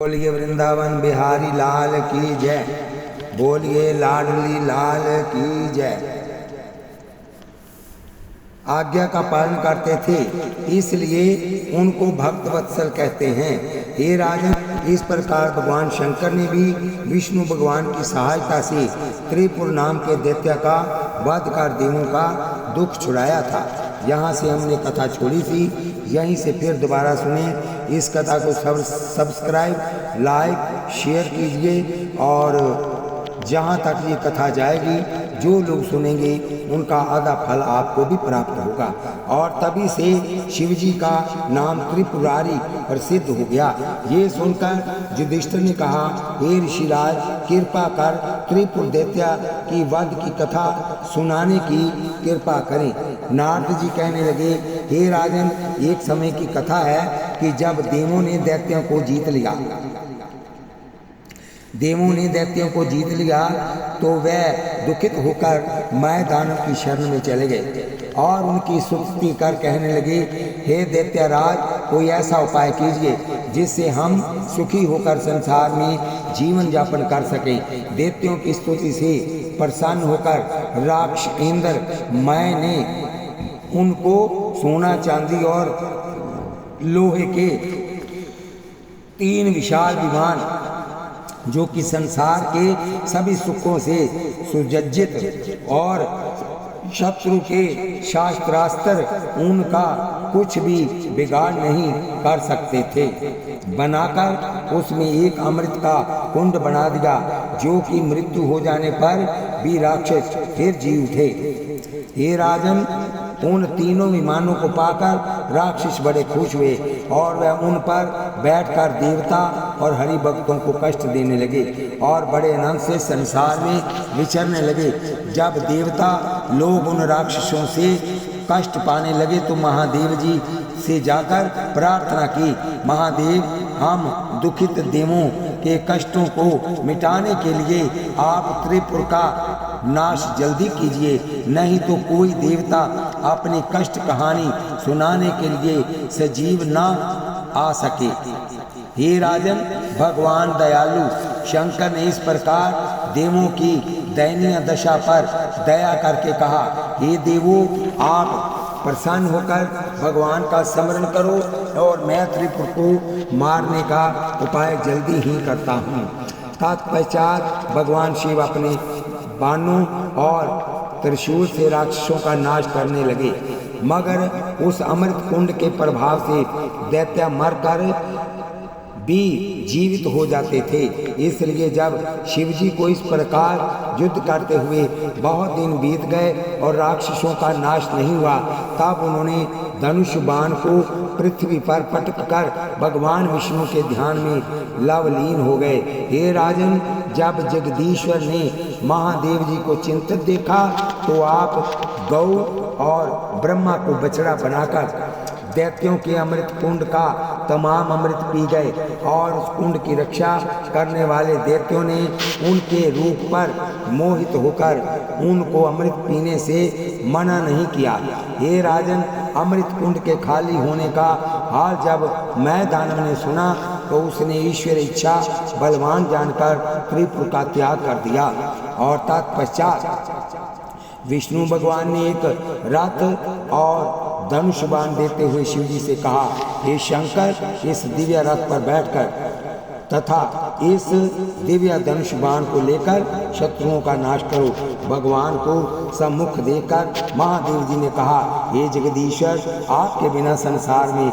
बोलिए वृंदावन बिहारी लाल की जय। बोलिए लाडली लाल की जय। आज्ञा का पालन करते थे, इसलिए उनको भक्त वत्सल कहते हैं। हे राजन, इस प्रकार भगवान शंकर ने भी विष्णु भगवान की सहायता से त्रिपुर नाम के दैत्य का वध कर देवों का दुख छुड़ाया था। यहाँ से हमने कथा छोड़ी थी, यहीं से फिर दोबारा सुने। इस कथा को सब्सक्राइब, लाइक, शेयर कीजिए और जहाँ तक ये कथा जाएगी, जो लोग सुनेंगे उनका आधा फल आपको भी प्राप्त होगा। और तभी से शिवजी का नाम त्रिपुरारी प्रसिद्ध हो गया। ये सुनकर युधिष्ठिर ने कहा, हे ऋषिराज, कृपा कर त्रिपुर दैत्य की वध की कथा सुनाने की कृपा करें। नारद जी कहने लगे, हे राजन, एक समय की कथा है कि जब देवों ने दैत्यों को जीत लिया तो वह दुखित होकर माय दानव की शरण में चले गए और उनकी स्तुति कर कहने लगे, हे दैत्यराज, कोई ऐसा उपाय कीजिए जिससे हम सुखी होकर संसार में जीवन यापन कर सकें। दैत्यों की स्तुति से प्रसन्न होकर राक्षस इंद्र माय ने उनको सोना, चांदी और लोहे के 3 विशाल विमान, जो कि संसार के सभी सुखों से सुसज्जित और शत्रु के शास्त्रास्त्र उनका कुछ भी बिगाड़ नहीं कर सकते थे, बनाकर उसमें एक अमृत का कुंड बना दिया, जो कि मृत्यु हो जाने पर भी राक्षस फिर जी उठे। हे राजन, उन तीनों विमानों को पाकर राक्षस बड़े खुश हुए और वह उन पर बैठकर देवता और हरि भक्तों को कष्ट देने लगे और बड़े आनंद से संसार में विचरने लगे। जब देवता लोग उन राक्षसों से कष्ट पाने लगे तो महादेव जी से जाकर प्रार्थना की, महादेव, हम दुखित देवों के कष्टों को मिटाने के लिए आप त्रिपुर का नाश जल्दी कीजिए, नहीं तो कोई देवता अपनी कष्ट कहानी सुनाने के लिए सजीव ना आ सके। हे राजन, भगवान दयालु शंकर ने इस प्रकार देवों की दयनीय दशा पर दया करके कहा, हे देवों, आप प्रसन्न होकर भगवान का स्मरण करो और मैं त्रिपुर को मारने का उपाय जल्दी ही करता हूँ। तत्पश्चात भगवान शिव अपने बाणों और त्रिशूल से राक्षसों का नाश करने लगे, मगर उस अमृत कुंड के प्रभाव से दैत्य मरकर भी जीवित हो जाते थे। इसलिए जब शिवजी को इस प्रकार युद्ध करते हुए बहुत दिन बीत गए और राक्षसों का नाश नहीं हुआ, तब उन्होंने धनुष बाण को पृथ्वी पर पटक कर भगवान विष्णु के ध्यान में लवलीन हो गए। हे राजन, जब जगदीश्वर ने महादेव जी को चिंतित देखा तो आप गौ और ब्रह्मा को बछड़ा बनाकर दैत्यों के अमृत कुंड का तमाम अमृत पी गए और उस कुंड की रक्षा करने वाले दैत्यों ने उनके रूप पर मोहित होकर उनको अमृत पीने से मना नहीं किया। हे राजन, अमृत कुंड के खाली होने का हाल जब मैं दानव ने सुना तो उसने ईश्वर इच्छा बलवान जानकर त्रिपुर का त्याग कर दिया। और तत्पश्चात विष्णु भगवान ने एक रथ और धनुष बाण देते हुए शिवजी से कहा, हे शंकर, इस दिव्य रथ पर बैठकर तथा इस दिव्य धनुष बाण को लेकर शत्रुओं का नाश करो। भगवान को सम्मुख देखकर महादेव जी ने कहा, हे जगदीश्वर, आपके बिना संसार में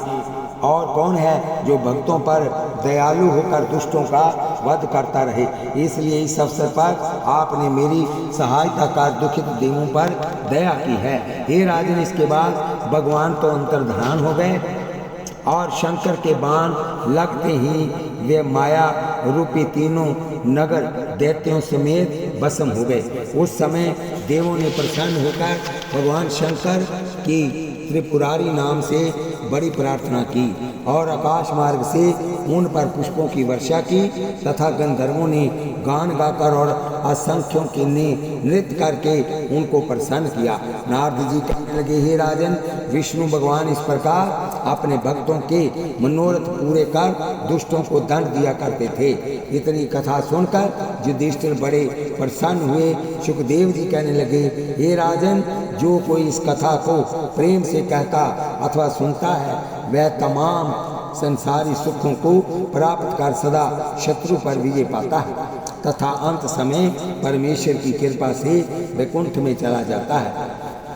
और कौन है जो भक्तों पर दयालु होकर दुष्टों का वध करता रहे। इसलिए इस अवसर पर आपने मेरी सहायता कर दुखित देवों पर दया की है। हे राजन, इसके बाद भगवान तो अंतर्धान हो गए और शंकर के बाण लगते ही वे माया रूपी तीनों नगर दैत्यों समेत भस्म हो गए। उस समय देवों ने प्रसन्न होकर भगवान शंकर की त्रिपुरारी नाम से बड़ी प्रार्थना की और आकाश मार्ग से उन पर पुष्पों की वर्षा की तथा गंधर्वों ने गान गाकर और असंख्यों के नृत्य करके उनको प्रसन्न किया। नारद जी कहने लगे, हे राजन, विष्णु भगवान इस प्रकार अपने भक्तों के मनोरथ पूरे कर दुष्टों को दंड दिया करते थे। इतनी कथा सुनकर युधिष्ठिर बड़े प्रसन्न हुए। सुखदेव जी कहने लगे, हे राजन, जो कोई इस कथा को प्रेम से कहता अथवा सुनता है वह तमाम संसारी सुखों को प्राप्त कर सदा शत्रु पर विजय पाता है तथा अंत समय परमेश्वर की कृपा से वैकुंठ में चला जाता है।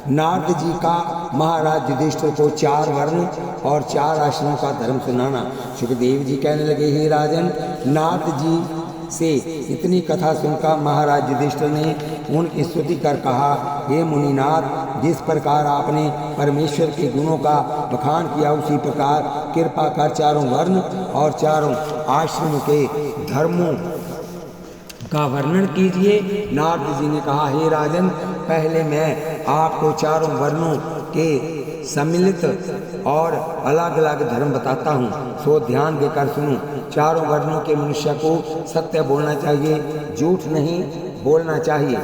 नारद जी का महाराज युधिष्ठिर को 4 वर्ण और 4 आश्रमों का धर्म सुनाना। सुखदेव जी कहने लगे, हे राजन, नारद जी से इतनी कथा सुनकर महाराज युधिष्ठिर ने उनकी स्तुति कर कहा, हे मुनिनाथ, जिस प्रकार आपने परमेश्वर के गुणों का बखान किया उसी प्रकार कृपा कर 4 वर्ण और 4 आश्रम के धर्मों का वर्णन कीजिए। नारद जी ने कहा, हे राजन, पहले मैं आपको 4 वर्णों के सम्मिलित और अलग अलग धर्म बताता हूँ, सो ध्यान देकर सुनो। 4 वर्णों के मनुष्य को सत्य बोलना चाहिए, झूठ नहीं बोलना चाहिए,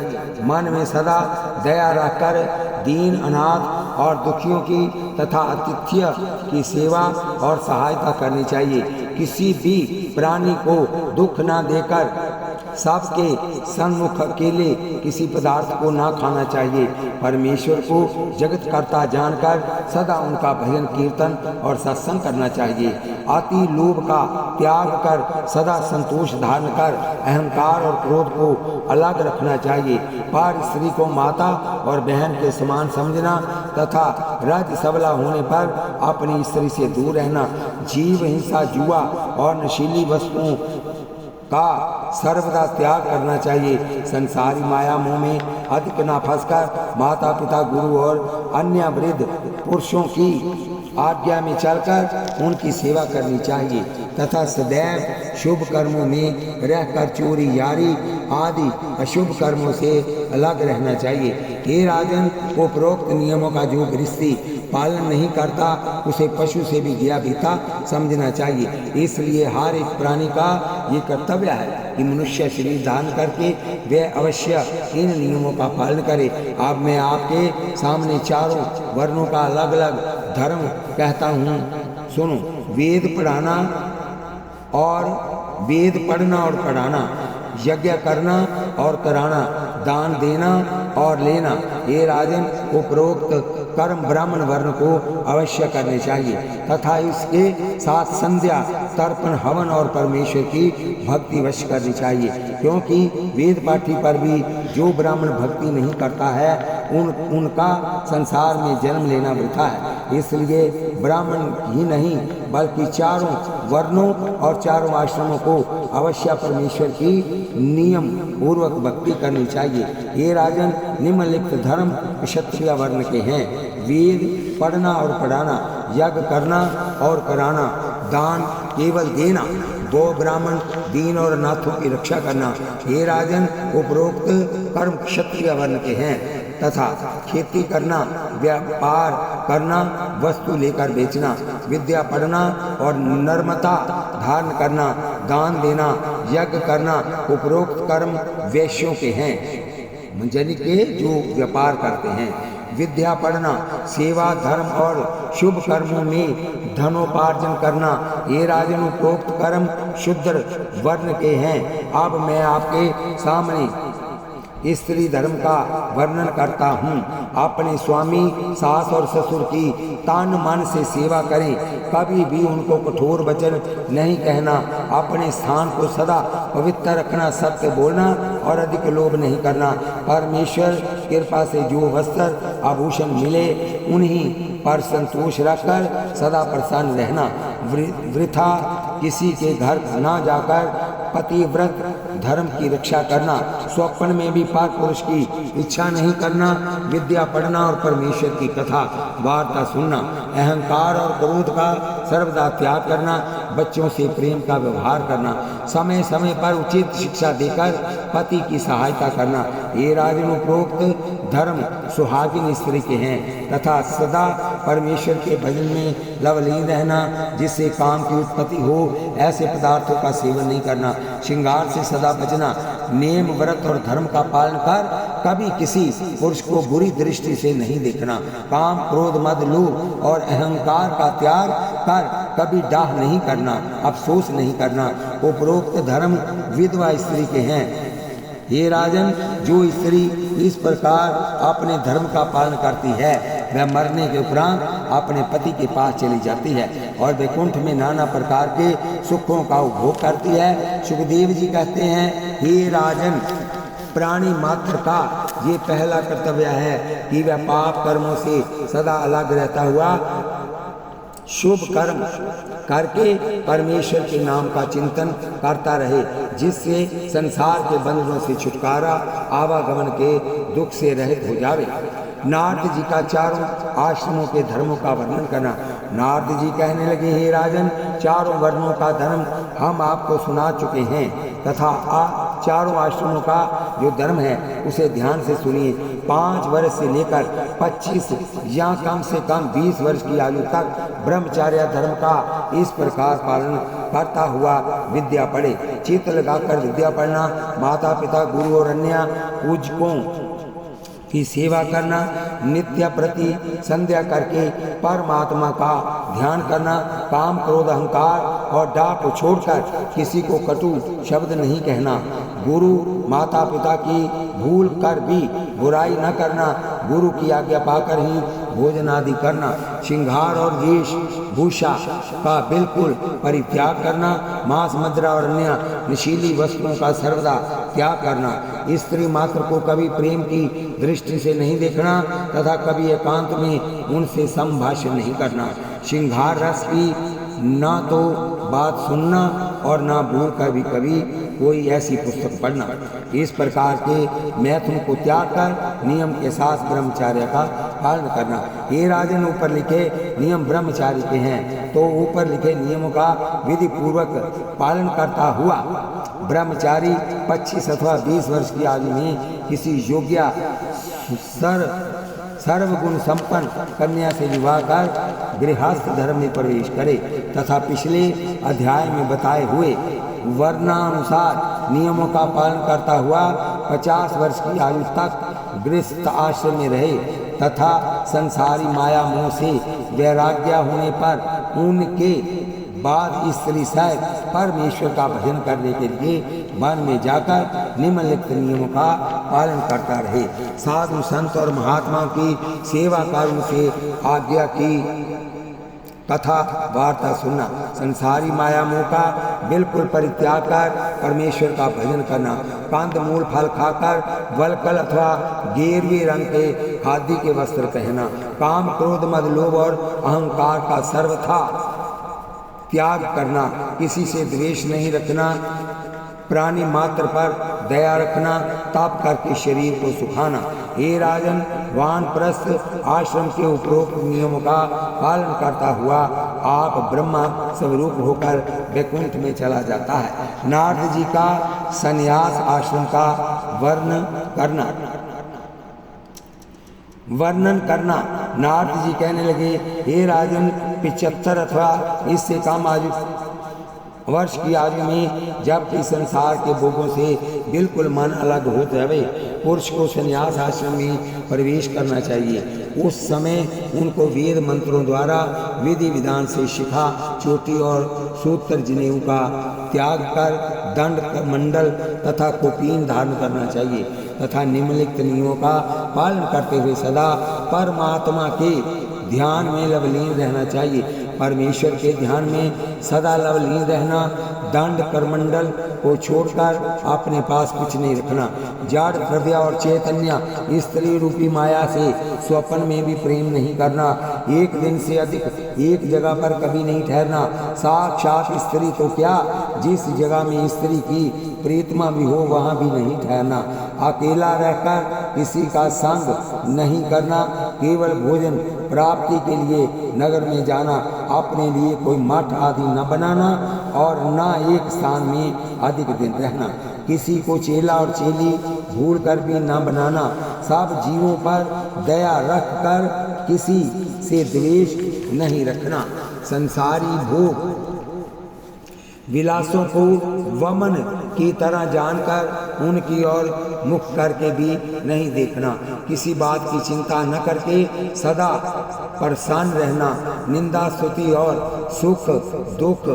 मन में सदा दया रखकर दीन, अनाथ और दुखियों की तथा अतिथ्य की सेवा और सहायता करनी चाहिए। किसी भी प्राणी को दुख न देकर सबके सन्मुख अकेले किसी पदार्थ को ना खाना चाहिए। परमेश्वर को जगत कर्ता जानकर सदा उनका भजन, कीर्तन और सत्संग करना चाहिए। अति लोभ का त्याग कर सदा संतोष धारण कर अहंकार और क्रोध को अलग रखना चाहिए। पर स्त्री को माता और बहन के समान समझना तथा राज्य सबला होने पर अपनी स्त्री से दूर रहना। जीव हिंसा, जुआ और नशीली वस्तुओं का सर्वदा त्याग करना चाहिए। संसारी माया मोह में अधिक न फंसकर माता पिता, गुरु और अन्य वृद्ध पुरुषों की आज्ञा में चलकर उनकी सेवा करनी चाहिए तथा सदैव शुभ कर्मों में रहकर चोरी, यारी आदि अशुभ कर्मों से अलग रहना चाहिए। हे राजन, उपरोक्त नियमों का जो गृहस्थी पालन नहीं करता उसे पशु से भी गया बीता समझना चाहिए। इसलिए हर एक प्राणी का ये कर्तव्य है कि मनुष्य शरीर धारण करके वह अवश्य इन नियमों का पालन करे। अब मैं आपके सामने 4 वर्णों का अलग अलग धर्म कहता हूँ, सुनो। वेद पढ़ना और पढ़ाना, यज्ञ करना और कराना, दान देना और लेना। ये राजन, उपरोक्त कर्म ब्राह्मण वर्ण को अवश्य करने चाहिए तथा इसके साथ संध्या, तर्पण, हवन और परमेश्वर की भक्ति अवश्य करनी चाहिए, क्योंकि वेद पाठी पर भी जो ब्राह्मण भक्ति नहीं करता है उनका संसार में जन्म लेना वृथा है। इसलिए ब्राह्मण ही नहीं बल्कि 4 वर्णों और 4 आश्रमों को अवश्य परमेश्वर की नियम पूर्वक भक्ति करनी चाहिए। ये राजन, निम्नलिखित धर्म क्षत्रिय वर्ण के हैं। वेद पढ़ना और पढ़ाना, यज्ञ करना और कराना, दान केवल देना, 2 ब्राह्मण, दीन और अनाथों की रक्षा करना। हे राजन, उपरोक्त कर्म क्षत्रिय वर्ण के हैं तथा खेती करना, व्यापार करना, वस्तु लेकर बेचना, विद्या पढ़ना और नर्मता धारण करना, दान देना, यज्ञ करना उपरोक्त कर्म वैश्यों के हैं, यानी के जो व्यापार करते हैं। विद्या पढ़ना, सेवा, धर्म और शुभ कर्मों में धनोपार्जन करना, ये राजन उपरोक्त कर्म शूद्र वर्ण के हैं। अब मैं आपके सामने स्त्री धर्म का वर्णन करता हूँ। अपने स्वामी, सास और ससुर की तन मन से सेवा करें, कभी भी उनको कठोर वचन नहीं कहना, अपने स्थान को सदा पवित्र रखना, सत्य बोलना और अधिक लोभ नहीं करना। परमेश्वर कृपा से जो वस्त्र आभूषण मिले उन्हीं पर संतोष रखकर सदा प्रसन्न रहना। वृथा किसी के घर न जाकर पतिव्रत धर्म की रक्षा करना, स्वप्न में भी पाक पुरुष की इच्छा नहीं करना, विद्या पढ़ना और परमेश्वर की कथा वार्ता सुनना, अहंकार और क्रोध का सर्वदा त्याग करना, बच्चों से प्रेम का व्यवहार करना, समय समय पर उचित शिक्षा देकर पति की सहायता करना। ये राजन उपरोक्त धर्म सुहागिन स्त्री के हैं तथा सदा परमेश्वर के भजन में लवलीन रहना, जिससे काम की उत्पत्ति हो ऐसे पदार्थों का सेवन नहीं करना, श्रृंगार से सदा बचना, नेम, व्रत और धर्म का पालन कर कभी किसी पुरुष को बुरी दृष्टि से नहीं देखना। काम क्रोध मद लोभ और अहंकार का त्याग कर कभी डाह नहीं करना, अफसोस नहीं करना। उपरोक्त धर्म विधवा स्त्री के हैं। हे राजन, जो स्त्री इस प्रकार अपने धर्म का पालन करती है वह मरने के उपरांत अपने पति के पास चली जाती है और वैकुंठ में नाना प्रकार के सुखों का उपभोग करती है। सुखदेव जी कहते हैं, हे राजन, प्राणी मात्र का ये पहला कर्तव्य है कि वह पाप कर्मों से सदा अलग रहता हुआ शुभ कर्म करके परमेश्वर के नाम का चिंतन करता रहे, जिससे संसार के बंधनों से छुटकारा, आवागमन के दुख से रहित हो जावे। नारद जी का चारों आश्रमों के धर्मों का वर्णन करना। नारद जी कहने लगे, हे राजन, चारों वर्णों का धर्म हम आपको सुना चुके हैं तथा चारों आश्रमों का जो धर्म है उसे ध्यान से सुनिए। 5 वर्ष से लेकर 25 या कम से कम 20 वर्ष की आयु तक ब्रह्मचर्य धर्म का इस प्रकार पालन करता हुआ विद्या पढ़े। चित्त लगाकर विद्या पढ़ना, माता पिता गुरु और अन्य पूजकों की सेवा करना, नित्य प्रति संध्या करके परमात्मा का ध्यान करना, काम क्रोध अहंकार और डाह को छोड़कर किसी को कटु शब्द नहीं कहना, गुरु माता पिता की भूल कर भी बुराई न करना, गुरु की आज्ञा पाकर ही भोजन आदि करना, श्रृंगार और वेश भूषा का बिल्कुल परित्याग करना, मांस मदिरा और अन्य नशीली वस्तुओं का सर्वदा त्याग करना, स्त्री मात्र को कभी प्रेम की दृष्टि से नहीं देखना तथा कभी एकांत में उनसे संभाषण नहीं करना, श्रृंगार रस की न तो बात सुनना और न भूल कर भी कभी कोई ऐसी पुस्तक पढ़ना। इस प्रकार के मैथुन को त्याग कर नियम के साथ ब्रह्मचर्य का पालन करना। ये राजन, ऊपर लिखे नियम ब्रह्मचारी के हैं, तो ऊपर लिखे नियमों का विधि पूर्वक पालन करता हुआ ब्रह्मचारी 25 अथवा 20 वर्ष की आयु में किसी योग्य सर्वगुण संपन्न कन्या से विवाह कर गृहस्थ धर्म में प्रवेश करे तथा पिछले अध्याय में बताए हुए वर्णानुसार नियमों का पालन करता हुआ 50 वर्ष की आयु तक गृहस्थ आश्रम में रहे तथा संसारी माया मोह से वैराग्य होने पर उनके बाद स्त्री सहित परमेश्वर का भजन करने के लिए वन में जाकर निम्नलिखित नियमों का पालन करता रहे। साधु संत और महात्मा की सेवा कर उनसे आज्ञा की कथा वार्ता सुनना, संसारी माया मोह का बिल्कुल परित्याग कर परमेश्वर का भजन करना, कंद मूल फल खाकर वलकल अथवा गेरुए रंग के खादी के वस्त्र पहनना, काम क्रोध मद लोभ और अहंकार का सर्वथा त्याग करना, किसी से द्वेष नहीं रखना, प्राणी मात्र पर दया रखना, ताप करके शरीर को सुखाना। हे राजन, वानप्रस्थ आश्रम के उपरोक्त नियमों का पालन करता हुआ आप ब्रह्मा स्वरूप होकर वैकुंठ में चला जाता है। नारद जी का संन्यास आश्रम का वर्णन करना। नारद जी कहने लगे, हे राजन, 75 अथवा इससे कम आयु वर्ष की आयु में जबकि संसार के भोगों से बिल्कुल मन अलग हो जावे, पुरुष को संन्यास आश्रम में प्रवेश करना चाहिए। उस समय उनको वेद मंत्रों द्वारा विधि विधान से शिखा, चोटी और सूत्र जनेऊ का त्याग कर दंड मंडल तथा कोपीन धारण करना चाहिए तथा निम्नलिखित नियमों का पालन करते हुए सदा परमात्मा के ध्यान में लवलीन रहना चाहिए। परमेश्वर के ध्यान में सदा लवलीन रहना, दंड करमंडल को छोड़कर अपने पास कुछ नहीं रखना, जाड़ प्रज्ञा और चैतन्य स्त्री रूपी माया से स्वप्न में भी प्रेम नहीं करना, एक दिन से अधिक एक जगह पर कभी नहीं ठहरना, साक्षात स्त्री तो क्या जिस जगह में स्त्री की प्रीतमा भी हो वहाँ भी नहीं ठहरना, अकेला रहकर किसी का संग नहीं करना, केवल भोजन प्राप्ति के लिए नगर में जाना, अपने लिए कोई मठ आदि न बनाना और न एक स्थान में अधिक दिन रहना, किसी को चेला और चेली भूल कर भी न बनाना, सब जीवों पर दया रख कर किसी से द्वेष नहीं रखना, संसारी भोग विलासों को वमन की तरह जानकर उनकी ओर मुख करके भी नहीं देखना, किसी बात की चिंता न करके सदा परेशान रहना, निंदा स्तुति और सुख दुख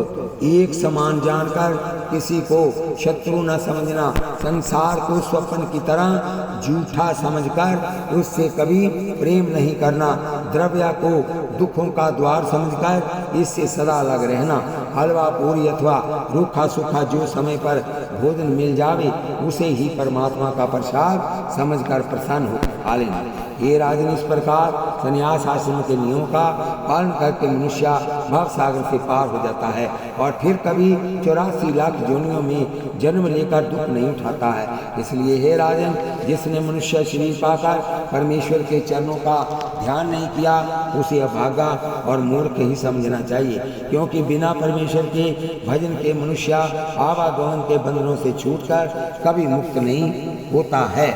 एक समान जानकर किसी को शत्रु न समझना, संसार को स्वप्न की तरह झूठा समझकर उससे कभी प्रेम नहीं करना, द्रव्य को दुखों का द्वार समझकर इससे सदा अलग रहना, हलवा पूरी अथवा रूखा सूखा जो समय पर भोजन मिल जावे उसे ही परमात्मा का प्रसाद समझकर प्रसन्न हो खा लेना। ये राजन, इस प्रकार संन्यास आश्रम के नियमों का पालन करके मनुष्य भव सागर से पार हो जाता है और फिर कभी 84 लाख योनियों में जन्म लेकर दुख नहीं उठाता है। इसलिए हे राजन, जिसने मनुष्य शरीर पाकर परमेश्वर के चरणों का ध्यान नहीं किया उसे अभागा और मूर्ख ही समझना चाहिए, क्योंकि बिना परमेश्वर के भजन के मनुष्य आवागमन के बंधनों से छूटकर कभी मुक्त नहीं होता है।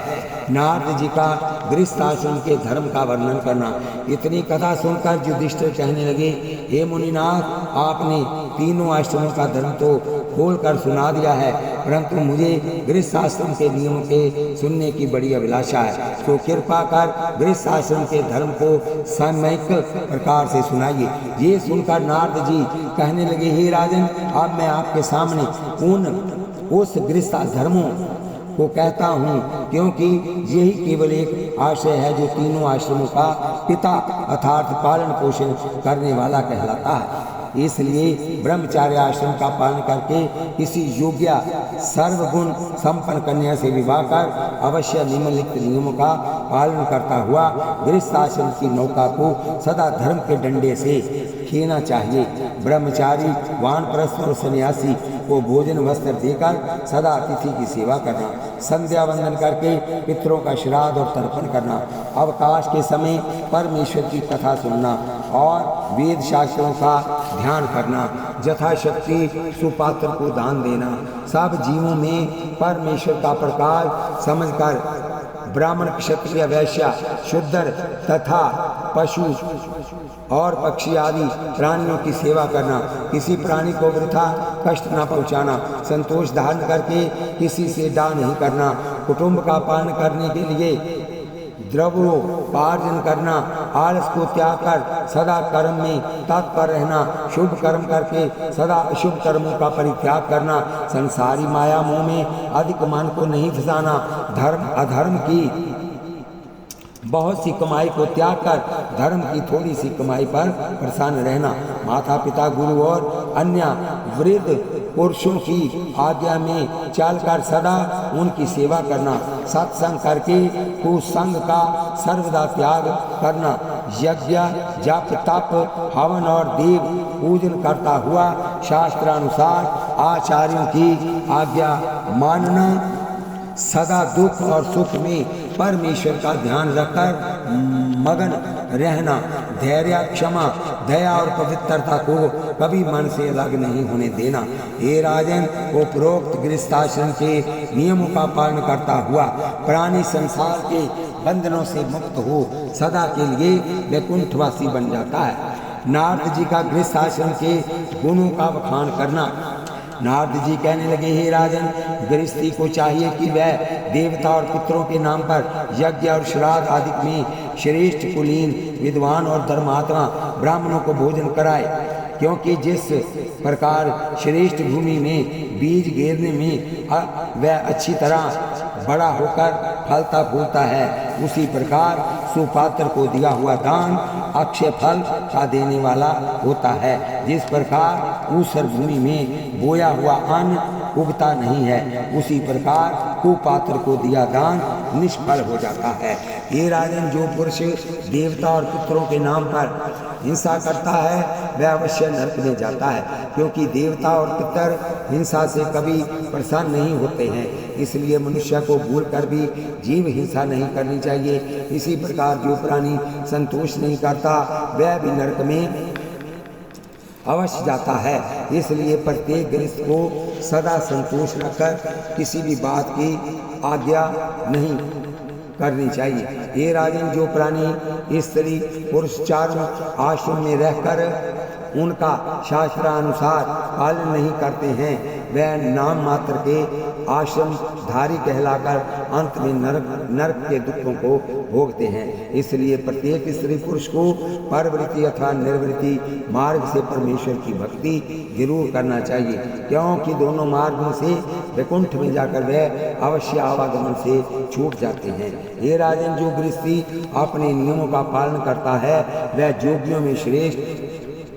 नारद जी का गृहस्थ आश्रम के धर्म का वर्णन करना। इतनी कथा सुनकर युधिष्ठिर कहने लगे, हे मुनिनाथ, आपने तीनों आश्रमों का धर्म तो खोल कर सुना दिया है, परंतु मुझे गृहस्थ आश्रम के नियमों के सुनने की बड़ी अभिलाषा है, तो कृपा कर गृहस्थ आश्रम के धर्म को सम्यक प्रकार से सुनाइए। ये सुनकर नारद जी कहने लगे, हे राजन, अब मैं आपके सामने उस गृहस्थ धर्मों को कहता हूँ, क्योंकि यही केवल एक आशय है जो तीनों आश्रमों का पिता अर्थात पालन पोषण करने वाला कहलाता है। इसलिए ब्रह्मचार्य आश्रम का पालन करके किसी योग्य सर्वगुण संपन्न कन्या से विवाह कर अवश्य निम्नलिखित नियमों का पालन करता हुआ गृहस्थ आश्रम की नौका को सदा धर्म के डंडे से खींचना चाहिए। ब्रह्मचारी, वानप्रस्थ और सन्यासी को भोजन वस्त्र देकर सदा अतिथि की सेवा करना, संध्या वंदन करके पितरों का श्राद्ध और तर्पण करना, अवकाश के समय परमेश्वर की कथा सुनना और वेद शास्त्रों का ध्यान करना, यथाशक्ति सुपात्र को दान देना, सब जीवों में परमेश्वर का प्रकाश समझकर ब्राह्मण, क्षत्रिय, वैश्य, शूद्र तथा पशु और पक्षी आदि प्राणियों की सेवा करना, किसी प्राणी को वृथा कष्ट न पहुंचाना, संतोष धारण करके किसी से डाह नहीं करना, कुटुंब का पालन करने के लिए द्रव्योपार्जन करना, आलस को त्याग कर सदा कर्म में तत्पर रहना, शुभ कर्म करके सदा अशुभ कर्मों का परित्याग करना, संसारी माया मोह में अधिक मन को नहीं फंसाना, धर्म अधर्म की बहुत सी कमाई को त्याग कर धर्म की थोड़ी सी कमाई पर प्रसन्न रहना, माता पिता, गुरु और अन्य वृद्ध पुरुषों की आज्ञा में चलकर सदा उनकी सेवा करना, सत्संग करके कुसंग का सर्वदा त्याग करना, यज्ञ, जप, तप, हवन और देव पूजन करता हुआ शास्त्रानुसार आचार्यों की आज्ञा मानना, सदा दुख और सुख में परमेश्वर का ध्यान रखकर मगन रहना, धैर्य, क्षमा, दया और पवित्रता को कभी मन से अलग नहीं होने देना। हे राजन, उपरोक्त गृहस्थाश्रम के नियमों का पालन करता हुआ प्राणी संसार के बंधनों से मुक्त हो सदा के लिए वैकुंठवासी बन जाता है। नारद जी का गृहस्थाश्रम के गुणों का बखान करना। नारद जी कहने लगे, हे राजन, गृहस्थी को चाहिए कि वह देवता और पितरों के नाम पर यज्ञ और श्राद्ध आदि में श्रेष्ठ, कुलीन, विद्वान और धर्मात्मा ब्राह्मणों को भोजन कराए, क्योंकि जिस प्रकार श्रेष्ठ भूमि में बीज गिरने में वह अच्छी तरह बड़ा होकर फलता फूलता है, उसी प्रकार सुपात्र को दिया हुआ दान अक्षय फल का देने वाला होता है। जिस प्रकार ऊसर भूमि में बोया हुआ अन्न उगता नहीं है, उसी प्रकार कुपात्र को दिया दान निष्फल हो जाता है। ये राजन, जो पुरुष देवता और पितरों के नाम पर हिंसा करता है वह अवश्य नरक में जाता है, क्योंकि देवता और पितर हिंसा से कभी प्रसन्न नहीं होते हैं। इसलिए मनुष्य को भूल कर भी जीव हिंसा नहीं करनी चाहिए। इसी प्रकार जो प्राणी संतोष नहीं करता वह भी नरक में अवश्य जाता है। इसलिए प्रत्येक गृहस्थ को सदा संतोष रखकर किसी भी बात की आज्ञा नहीं करनी चाहिए। ये राजन, जो प्राणी स्त्री पुरुष चारों आश्रम में रहकर उनका शास्त्रानुसार पालन नहीं करते हैं वह नाम मात्र के आश्रमधारी कहलाकर अंत में नरक के दुखों को भोगते हैं। इसलिए प्रत्येक स्त्री पुरुष को परवृत्ति अथवा निर्वृत्ति मार्ग से परमेश्वर की भक्ति जरूर करना चाहिए, क्योंकि दोनों मार्गों से वैकुंठ में जाकर वह अवश्य आवागमन से छूट जाते हैं। हे राजन, जो गृहस्थी अपने नियमों का पालन करता है वह जोगियों में श्रेष्ठ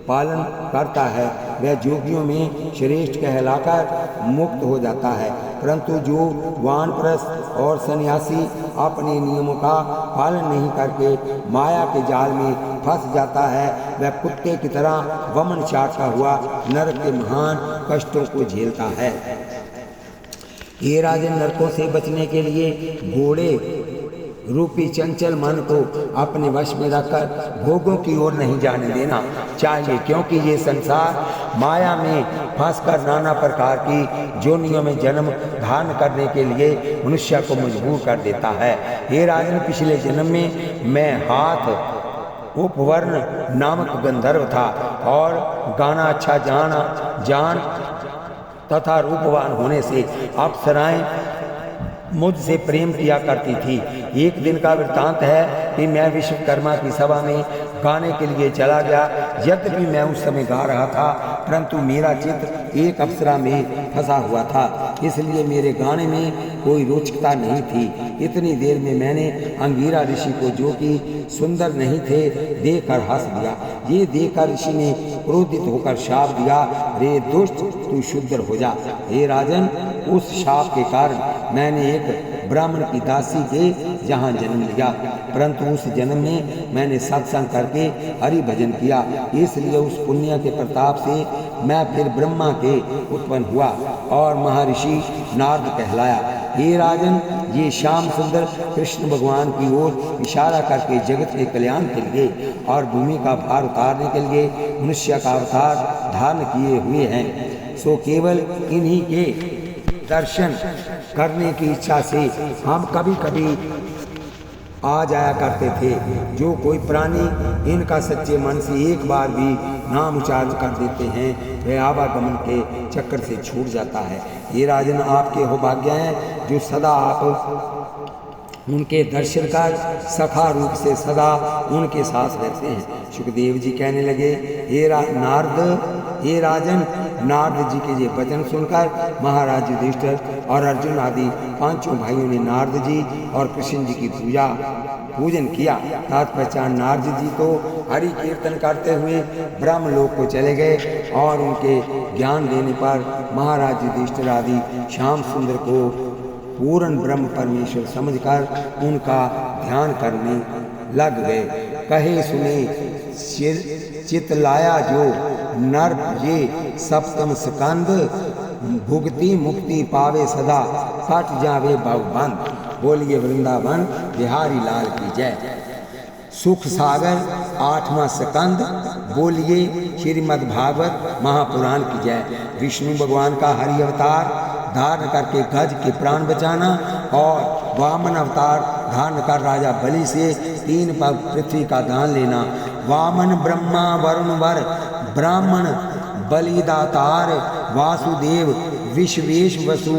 पालन करता है, वह जोगियों में श्रेष्ठ कहलाकर मुक्त हो जाता है। परंतु जो वानप्रस्थ और सन्यासी अपने नियमों का पालन नहीं करके माया के जाल में फंस जाता है वह कुत्ते की तरह वमन चाटता हुआ नरक के महान कष्टों को झेलता है। ये राजन, नरकों से बचने के लिए घोड़े रूपी चंचल मन को अपने वश में रखकर भोगों की ओर नहीं जाने देना चाहिए, क्योंकि ये संसार माया में फंसकर नाना प्रकार की जोनियों में जन्म धारण करने के लिए मनुष्य को मजबूर कर देता है। हे राजन, पिछले जन्म में मैं हाथ उपवर्ण नामक गंधर्व था और गाना अच्छा जान तथा रूपवान होने से अप्सराएं मुझसे प्रेम किया करती थी। एक दिन का वृत्तांत है कि मैं विश्वकर्मा की सभा में गाने के लिए चला गया। यद्यपि मैं उस समय गा रहा था, परंतु मेरा चित्त एक अप्सरा में फंसा हुआ था, इसलिए मेरे गाने में कोई रोचकता नहीं थी। इतनी देर में मैंने अंगीरा ऋषि को, जो कि सुंदर नहीं थे, देखकर हंस दिया। ये देखकर ऋषि ने क्रोधित होकर शाप दिया, रे दुष्ट, तू शुद्र हो जा। हे राजन, उस शाप के कारण मैंने एक ब्राह्मण की दासी के जहाँ जन्म लिया, परंतु उस जन्म में मैंने सत्संग करके हरि भजन किया, इसलिए उस पुण्य के प्रताप से मैं फिर ब्रह्मा के उत्पन्न हुआ और महर्षि नारद कहलाया। हे राजन, ये श्याम सुंदर कृष्ण भगवान की ओर इशारा करके जगत के कल्याण के लिए और भूमि का भार उतारने के लिए मनुष्य का अवतार धारण किए हुए हैं। सो केवल इन्हीं के दर्शन करने की इच्छा से हम कभी कभी आ जाया करते थे। जो कोई प्राणी इनका सच्चे मन से एक बार भी नाम उच्चारण कर देते हैं वह आवागमन के चक्कर से छूट जाता है। ये राजन, आपके हो भाग्य हैं जो सदा आप उनके दर्शन कर सखा रूप से सदा उनके साथ रहते हैं। सुखदेव जी कहने लगे, हे राजन, नारद जी के ये वचन सुनकर महाराज युधिष्ठिर और अर्जुन आदि पांचों भाइयों ने नारद जी और कृष्ण जी की पूजन किया। तत्पश्चात नारद जी तो हरि कीर्तन करते हुए ब्रह्मलोक को चले गए और उनके ज्ञान देने पर महाराज युधिष्ठिर आदि श्याम सुंदर को पूर्ण ब्रह्म परमेश्वर समझकर उनका ध्यान करने लग गए। कहे सुने चितलाया जो नर ये सप्तम स्कंद, भुगति मुक्ति पावे सदा, कट जावे भवबंध। बोलिए वृंदावन बिहारी लाल की जय। सुख सागर 8वां स्कंद, बोलिए श्रीमद् भागवत महापुराण की जय। विष्णु भगवान का हरि अवतार धारण करके गज के प्राण बचाना और वामन अवतार धारण कर राजा बलि से 3 पग पृथ्वी का दान लेना। वामन ब्रह्मा वरुण वर ब्राह्मण बलिदातार, वासुदेव विश्वेश वसु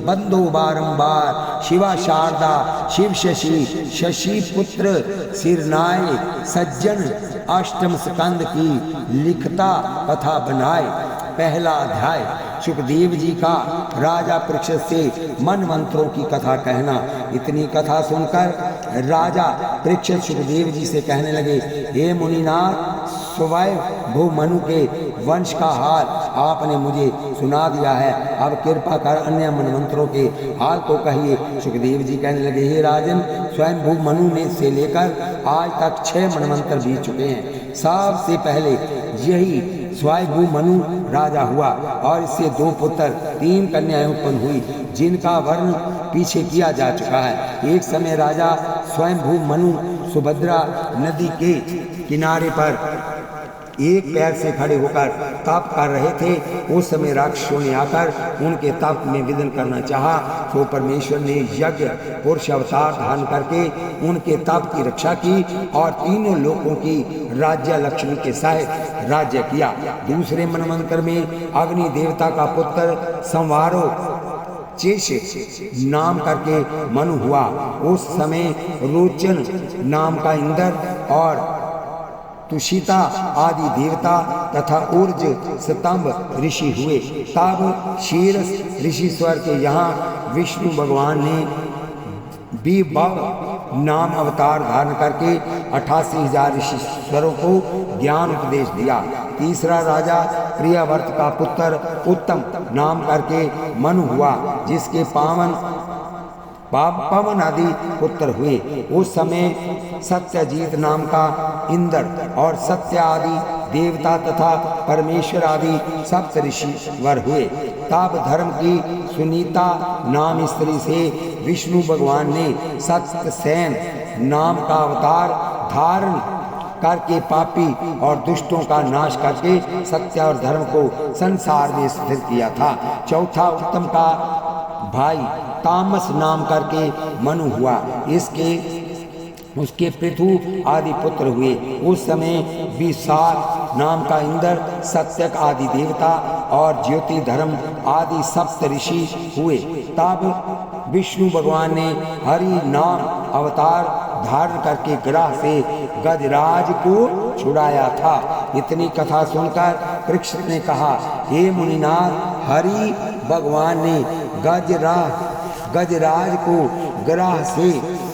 बंदो बारंबार, शिवा शारदा शिव शशि पुत्र सिरनाय, सज्जन अष्टम स्कंद की लिखता कथा बनाए। पहला अध्याय सुखदेव जी का राजा परीक्षित से मन मंत्रों की कथा कहना। इतनी कथा सुनकर राजा परीक्षित सुखदेव जी से कहने लगे, हे मुनिनाथ, स्वयं मनु के वंश का हाल आपने मुझे सुना दिया है, अब कृपा कर अन्य मन मंत्रों के हाल को कहिए। सुखदेव जी कहने लगे, हे राजन, स्वयं मनु ने से लेकर आज तक 6 मनमंत्र बीत चुके हैं। सबसे पहले यही स्वयं मनु राजा हुआ और इससे 2 पुत्र 3 कन्याएं उत्पन्न हुई, जिनका वर्ण पीछे किया जा चुका है। एक समय राजा स्वयं मनु सुभद्रा नदी के किनारे पर एक पैर से खड़े होकर तप कर रहे थे। उस समय राक्षसों ने आकर उनके तप में विघ्न करना चाहा, तो परमेश्वर ने यज्ञ पुरुष अवतार धारण करके उनके तप की रक्षा की और तीनों लोकों की राज्य लक्ष्मी के सहित राज्य किया। दूसरे मनवंतर में अग्नि देवता का पुत्र संवारो चेश नाम करके मनु हुआ। उस समय रोचन नाम का इंद्र और तुषिता आदि देवता तथा ऊर्ज स्तंभ ऋषि हुए। तब शीरस ऋषिश्वर के यहाँ विष्णु भगवान ने विभव नाम अवतार धारण करके 88,000 ऋषिश्वरों को ज्ञान उपदेश दिया। तीसरा राजा प्रियव्रत का पुत्र उत्तम नाम करके मनु हुआ, जिसके पवन आदि पुत्र हुए। उस समय सत्यजीत नाम का इंद्र और सत्य आदि देवता तथा परमेश्वर आदि सप्त ऋषिवर हुए। तब धर्म की सुनीता नाम स्त्री से विष्णु भगवान ने सत्यसेन नाम का अवतार धारण करके पापी और दुष्टों का नाश करके सत्य और धर्म को संसार में स्थिर किया था। चौथा उत्तम का भाई तामस नाम करके मनु हुआ, उसके पृथु आदि पुत्र हुए। उस समय विशाल नाम का इंद्र, सत्यक आदि देवता और ज्योति धर्म आदि सप्त ऋषि हुए। तब विष्णु भगवान ने हरि नाम अवतार धारण करके ग्रह से गजराज को छुड़ाया था। इतनी कथा सुनकर परीक्षित ने कहा, हे मुनिनाथ, हरि भगवान ने गजराज को ग्रह से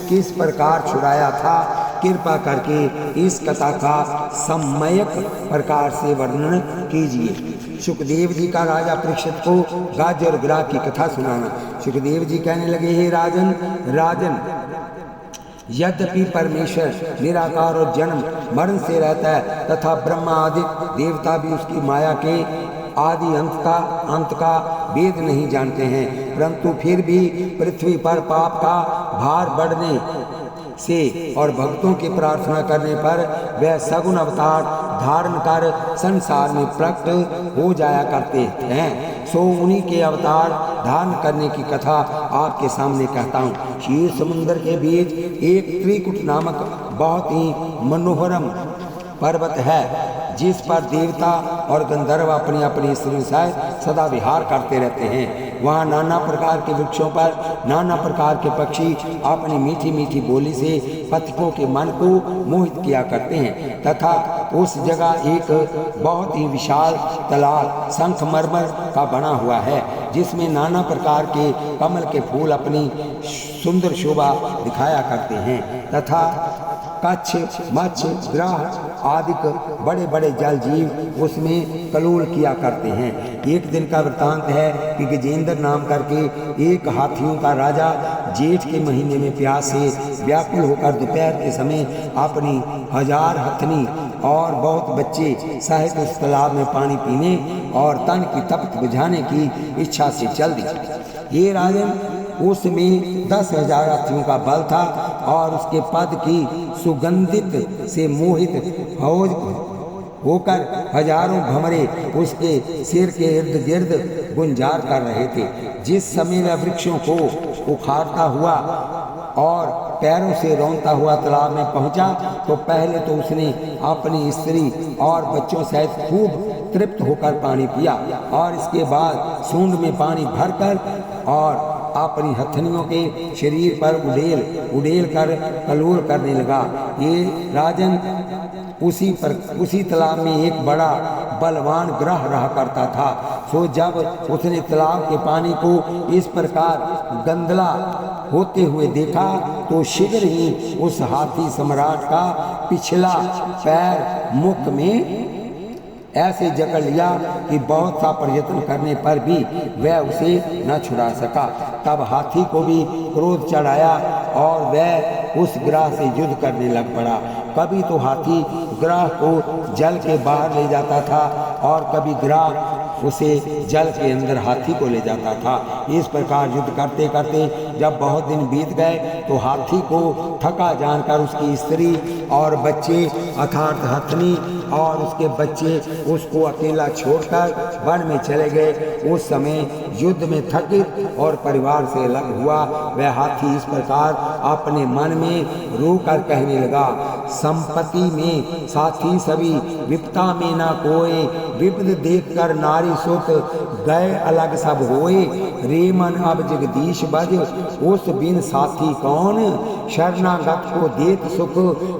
किस प्रकार छुड़ाया था, कृपा करके इस कथा का सम्यक प्रकार से वर्णन कीजिए। सुखदेव जी का राजा परीक्षित को गज और ग्रह की कथा सुनाना। सुखदेव जी कहने लगे, हे राजन, यद्यपि परमेश्वर निराकार और जन्म मरण से रहता है तथा ब्रह्मा आदि देवता भी उसकी माया के आदि अंत का वेद नहीं जानते हैं, परंतु फिर भी पृथ्वी पर पाप का भार बढ़ने से और भक्तों की प्रार्थना करने पर वह सगुण अवतार धारण कर संसार में प्रकट हो जाया करते हैं। सो उन्हीं के अवतार धारण करने की कथा आपके सामने कहता हूँ। क्षीर समुद्र के बीच एक त्रिकुट नामक बहुत ही मनोहरम पर्वत है, जिस पर देवता और गंधर्व अपनी अपनी स्त्रियों से सदा विहार करते रहते हैं। वहाँ नाना प्रकार के वृक्षों पर नाना प्रकार के पक्षी अपनी मीठी मीठी बोली से पथिकों के मन को मोहित किया करते हैं, तथा उस जगह एक बहुत ही विशाल तालाब संखमरमर का बना हुआ है, जिसमें नाना प्रकार के कमल के फूल अपनी सुंदर शोभा दिखाया करते हैं, तथा कच्छ, मत्स्य, ग्रह आदि बड़े बड़े जल जीव उसमें कलोल किया करते हैं। एक दिन का वृतांत है कि गजेंद्र नाम करके एक हाथियों का राजा जेठ के महीने में प्यास से व्याकुल होकर दोपहर के समय अपनी 1000 हथनी और बहुत बच्चे सहित उस तालाब में पानी पीने और तन की तपत बुझाने की इच्छा से चल दी। ये राजन, उसमें 10,000 हाथियों का बल था और उसके पद की सुगंधित से मोहित होकर हजारों भंवरे उसके सिर के इर्द गिर्द गुंजार कर रहे थे। जिस समय वह वृक्षों को उखाड़ता हुआ और पैरों से रौंदता हुआ तालाब में पहुंचा, तो पहले तो उसने अपनी स्त्री और बच्चों सहित खूब तृप्त होकर पानी पिया और इसके बाद सूंड में पानी भरकर और अपनी हथनियों के शरीर पर उड़ेल कर कलोल करने लगा। ये राजन, उसी तालाब में एक बड़ा बलवान ग्रह रहा करता था। सो जब उसने तालाब के पानी को इस प्रकार गंदला होते हुए देखा, तो शीघ्र ही उस हाथी सम्राट का पिछला पैर मुख में ऐसे जकड़ लिया कि बहुत सा प्रयत्न करने पर भी वह उसे न छुड़ा सका। तब हाथी को भी क्रोध चढ़ाया और वह उस ग्रह से युद्ध करने लग पड़ा। कभी तो हाथी ग्रह को जल के बाहर ले जाता था और कभी ग्रह उसे जल के अंदर हाथी को ले जाता था। इस प्रकार युद्ध करते करते जब बहुत दिन बीत गए, तो हाथी को थका जानकर उसकी स्त्री और बच्चे अर्थात हथनी और उसके बच्चे उसको अकेला छोड़कर वन में चले गए। उस समय युद्ध में थकित और परिवार से अलग हुआ वह हाथी इस प्रकार अपने मन में रोकर कहने लगा, संपत्ति में साथी सभी, विपता में ना कोई, विपद देखकर नारी सुत, गए अलग सब होए, रे मन अब जगदीश बज, उस बिन साथी कौन, शरणागत को देत सुख,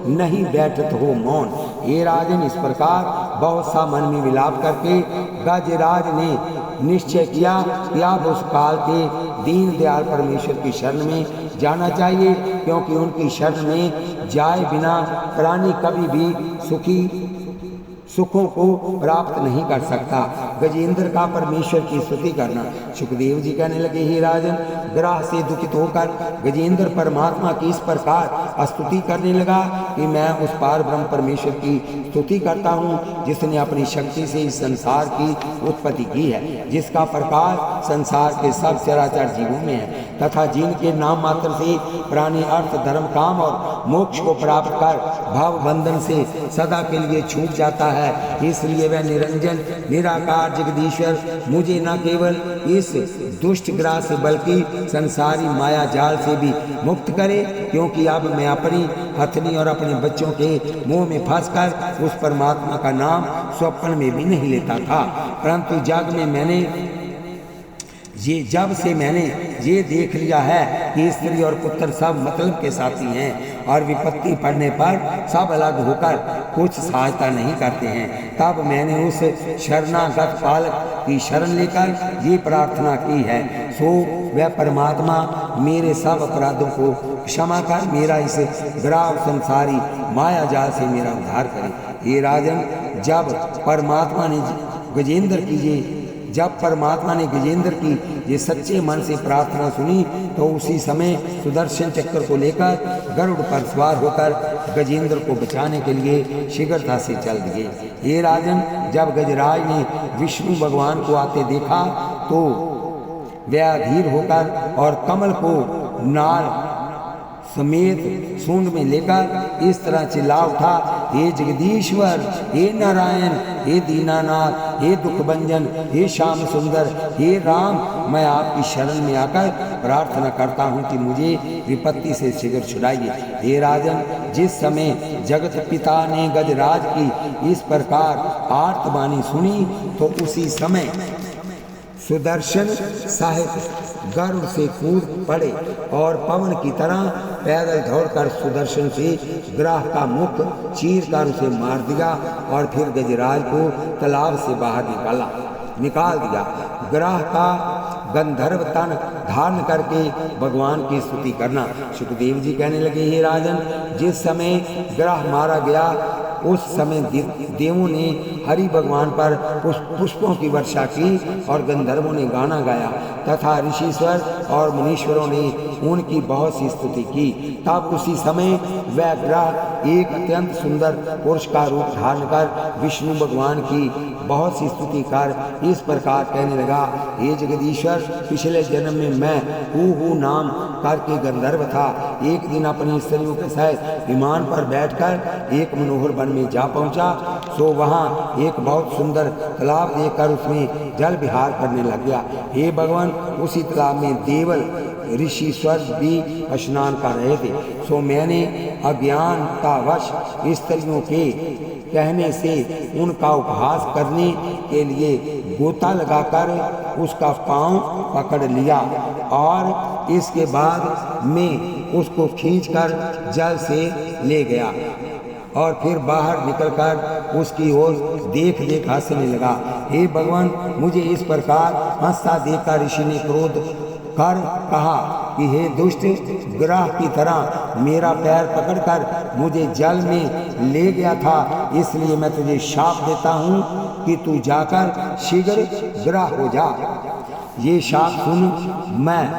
नहीं बैठत हो मौन। ये राजन इस प्रकार बहुत सा मन में विलाप करके गजराज ने निश्चय किया कि अब उस काल के दीन दयाल परमेश्वर की शरण में जाना चाहिए, क्योंकि उनकी शरण में जाए बिना प्राणी कभी भी सुखों को प्राप्त नहीं कर सकता। गजेंद्र का परमेश्वर की स्तुति करना। सुखदेव जी कहने लगे, हे राजन, ग्रह से दुखित होकर गजेंद्र परमात्मा की इस प्रकार स्तुति करने लगा कि मैं उस पार ब्रह्म परमेश्वर की स्तुति करता हूँ जिसने अपनी शक्ति से इस संसार की उत्पत्ति की है, जिसका प्रकाश संसार के सब चराचर जीवों में है, तथा जिनके नाम मात्र से प्राणी अर्थ धर्म काम और मोक्ष को प्राप्त कर भाव बंधन से सदा के लिए छूट जाता है। इसलिए वह निरंजन निराकार जगदीश्वर मुझे न केवल इस दुष्ट ग्रह से बल्कि संसारी माया जाल से भी मुक्त करे, क्योंकि अब मैं अपनी हथनी और अपने बच्चों के मुंह में फंसकर उस परमात्मा का नाम स्वप्न में भी नहीं लेता था, परंतु जग में जब से मैंने ये देख लिया है कि स्त्री और पुत्र सब मतलब के साथी हैं और विपत्ति पड़ने पर सब अलग होकर कुछ सहायता नहीं करते हैं, तब मैंने उस शरणागत पालक की शरण लेकर ये प्रार्थना की है, सो वह परमात्मा मेरे सब अपराधों को क्षमा कर मेरा इस ग्राव संसारी माया जाल से मेरा उद्धार करे। ये राजन, जब परमात्मा ने गजेंद्र की ये सच्चे मन से प्रार्थना सुनी तो उसी समय सुदर्शन चक्र को लेकर गरुड़ पर सवार होकर गजेंद्र को बचाने के लिए शीघ्रता से चल दिए। ये राजन, जब गजराज ने विष्णु भगवान को आते देखा तो वह अधीर होकर और कमल को नाल समेत सूंड में लेकर इस तरह चिल्ला उठा, हे जगदीश्वर, हे नारायण, हे दीनानाथ, हे दुखभंजन, हे श्याम सुंदर, हे राम, मैं आपकी शरण में आकर प्रार्थना करता हूँ कि मुझे विपत्ति से शीघ्र छुड़ाइए। हे राजन, जिस समय जगत पिता ने गजराज की इस प्रकार आर्तवाणी सुनी तो उसी समय सुदर्शन साहिब गरुड़ से कूद पड़े और पवन की तरह पैदल दौड़कर सुदर्शन से ग्रह का मुख चीर कर उसे मार दिया और फिर गजराज को तालाब से बाहर निकाल दिया। ग्रह का गंधर्व तन धारण करके भगवान की स्तुति करना। सुखदेव जी कहने लगे, हे राजन, जिस समय ग्रह मारा गया उस समय देवों ने हरि भगवान पर पुष्पों की वर्षा की और गंधर्वों ने गाना गाया तथा ऋषिश्वर और मुनीश्वरों ने उनकी बहुत सी स्तुति की। तब उसी समय वह ग्रह एक अत्यंत सुंदर पुरुष का रूप धारण कर विष्णु भगवान की बहुत सी स्तुति कर इस प्रकार कहने लगा, हे जगदीश्वर, पिछले जन्म में मैं हूँ नाम करके गंधर्व था। एक दिन अपनी स्त्रियों के साथ विमान पर बैठकर एक मनोहर वन में जा पहुंचा, सो वहाँ एक बहुत सुंदर तालाब देखकर उसमें जल विहार करने लग गया। हे भगवान, उसी तालाब में देवल ऋषिश्वर भी स्नान कर रहे थे, सो मैंने अज्ञानतावश स्त्रियों के कहने से उनका उपहास करने के लिए गोता लगाकर उसका पांव पकड़ लिया और इसके बाद में उसको खींचकर जल से ले गया और फिर बाहर निकलकर उसकी ओर देख हंसने लगा। हे भगवान, मुझे इस प्रकार हंसता देखकर ऋषि ने क्रोध कर कहा कि हे दुष्ट, ग्रह की तरह मेरा पैर पकड़कर मुझे जल में ले गया था, इसलिए मैं तुझे शाप देता हूँ कि तू जाकर शीघ्र ग्रह हो जा। ये शाप सुन मैं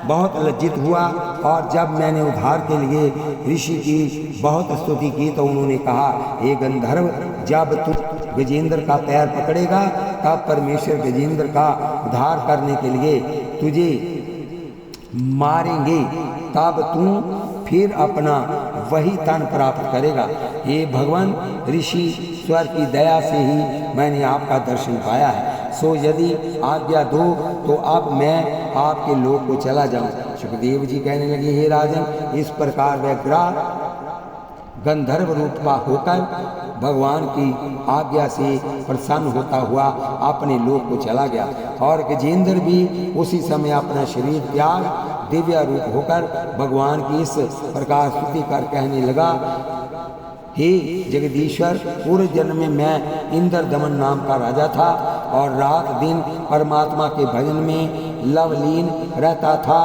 बहुत लज्जित हुआ और जब मैंने उद्धार के लिए ऋषि की बहुत स्तुति की तो उन्होंने कहा, हे गंधर्व, जब तू गजेंद्र का पैर पकड़ेगा तब परमेश्वर गजेंद्र का उद्धार करने के लिए तुझे मारेंगे, तब तू फिर अपना वही तन प्राप्त करेगा। हे भगवान, ऋषि ईश्वर की दया से ही मैंने आपका दर्शन पाया है। सो यदि आज्ञा दो तो अब मैं आपके लोक को चला जाऊं। सुखदेव जी कहने लगे, हे राजन, इस प्रकार वह ग्राह गंधर्व रूप का होकर भगवान की आज्ञा से प्रसन्न होता हुआ अपने लोक को चला गया। और गजेंद्र भी उसी समय अपना शरीर त्याग दिव्य रूप होकर भगवान की इस प्रकार स्तुति कर कहने लगा, हे जगदीश्वर, पूर्व जन्म में मैं इंद्र दमन नाम का राजा था और रात दिन परमात्मा के भजन में लवलीन रहता था।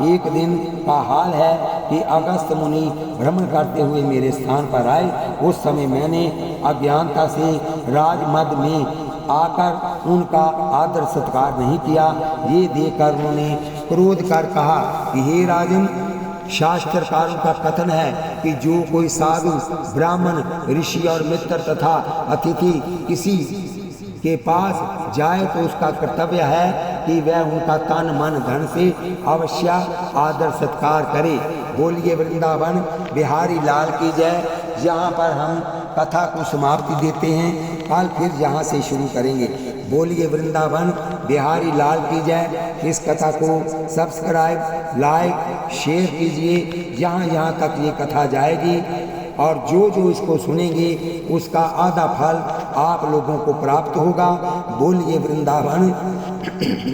एक दिन का हाल है कि अगस्त मुनि भ्रमण करते हुए मेरे स्थान पर आए। उस समय मैंने अज्ञानता से राजमद में आकर उनका आदर सत्कार नहीं किया। ये देखकर उन्होंने क्रोध कर कहा कि हे राजन, शास्त्रकारों का कथन है कि जो कोई साधु, ब्राह्मण, ऋषि और मित्र तथा अतिथि किसी के पास जाए तो उसका कर्तव्य है कि वह उनका तन मन धन से अवश्य आदर सत्कार करे। बोलिए वृंदावन बिहारी लाल की जय। यहाँ पर हम कथा को समाप्ति देते हैं, कल फिर यहाँ से शुरू करेंगे। बोलिए वृंदावन बिहारी लाल की जय। इस कथा को सब्सक्राइब, लाइक, शेयर कीजिए। यहाँ तक ये कथा जाएगी और जो जो इसको सुनेंगे उसका आधा फल आप लोगों को प्राप्त होगा। बोलिए वृंदावन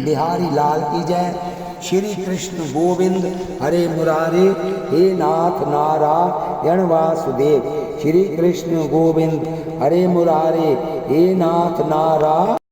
बिहारी लाल की जय। श्री कृष्ण गोविंद हरे मुरारे, हे नाथ नारायण वासुदेव। श्री कृष्ण गोविंद हरे मुरारे, हे नाथ नारायण।